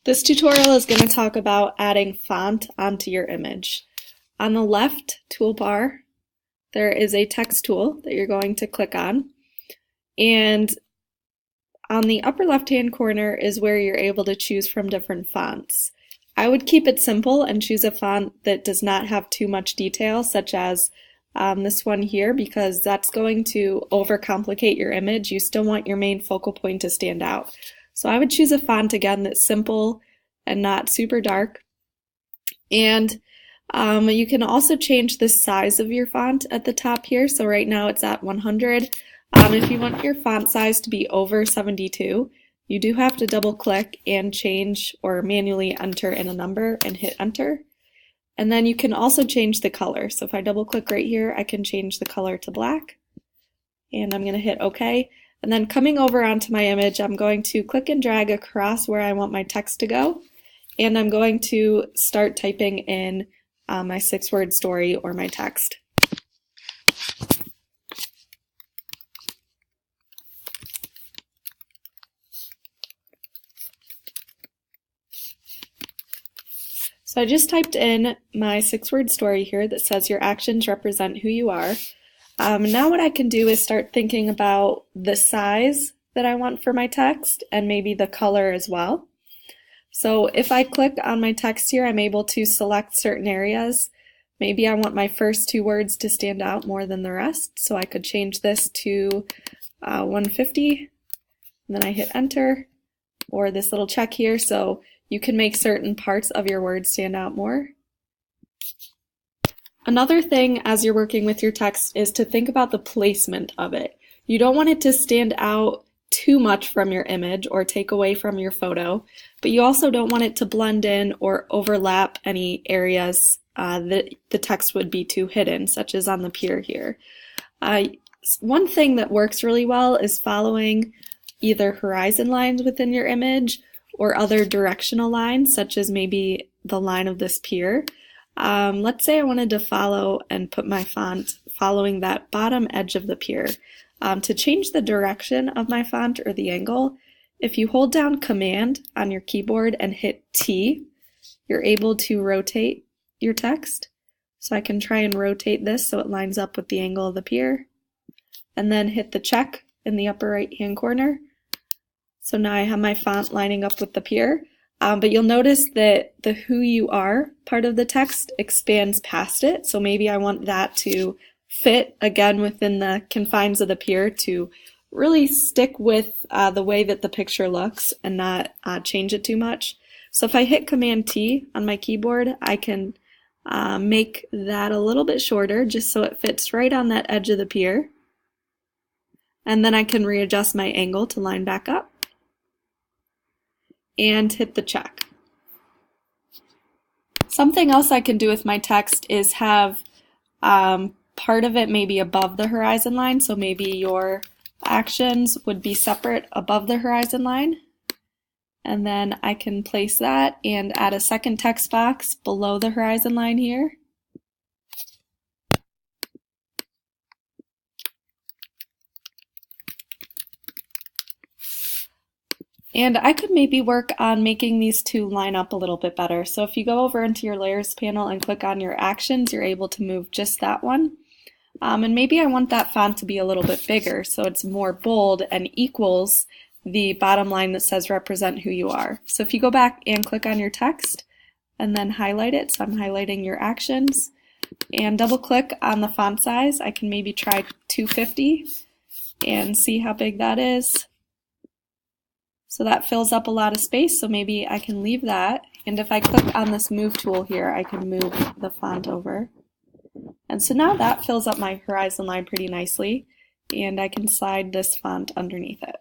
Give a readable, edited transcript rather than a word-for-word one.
This tutorial is going to talk about adding font onto your image. On the left toolbar, there is a text tool that you're going to click on, and on the upper left-hand corner is where you're able to choose from different fonts. I would keep it simple and choose a font that does not have too much detail, such as this one here, because that's going to overcomplicate your image. You still want your main focal point to stand out. So I would choose a font again that's simple and not super dark. And you can also change the size of your font at the top here. So right now it's at 100. If you want your font size to be over 72, you do have to double click and change or manually enter in a number and hit enter. And then you can also change the color. So if I double click right here, I can change the color to black. And I'm going to hit OK. And then coming over onto my image, I'm going to click and drag across where I want my text to go. And I'm going to start typing in my 6-word story or my text. So I just typed in my 6-word story here that says your actions represent who you are. Now what I can do is start thinking about the size that I want for my text and maybe the color as well. So if I click on my text here, I'm able to select certain areas. Maybe I want my first 2 words to stand out more than the rest, so I could change this to 150, and then I hit enter, or this little check here, so you can make certain parts of your words stand out more. Another thing as you're working with your text is to think about the placement of it. You don't want it to stand out too much from your image or take away from your photo, but you also don't want it to blend in or overlap any areas that the text would be too hidden, such as on the pier here. One thing that works really well is following either horizon lines within your image or other directional lines, such as maybe the line of this pier. Let's say I wanted to follow and put my font following that bottom edge of the pier. To change the direction of my font or the angle, if you hold down Command on your keyboard and hit T, you're able to rotate your text. So I can try and rotate this so it lines up with the angle of the pier, and then hit the check in the upper right hand corner. So now I have my font lining up with the pier. But you'll notice that the who you are part of the text expands past it. So maybe I want that to fit again within the confines of the pier to really stick with the way that the picture looks and not change it too much. So if I hit Command T on my keyboard, I can make that a little bit shorter just so it fits right on that edge of the pier. And then I can readjust my angle to line back up and hit the check. Something else I can do with my text is have part of it maybe above the horizon line, so maybe your actions would be separate above the horizon line, and then I can place that and add a second text box below the horizon line here. And I could maybe work on making these two line up a little bit better. So if you go over into your layers panel and click on your actions, you're able to move just that one. And maybe I want that font to be a little bit bigger so it's more bold and equals the bottom line that says represent who you are. So if you go back and click on your text and then highlight it, so I'm highlighting your actions, and double click on the font size, I can maybe try 250 and see how big that is. So that fills up a lot of space, so maybe I can leave that. And if I click on this move tool here, I can move the font over. And so now that fills up my horizon line pretty nicely, and I can slide this font underneath it.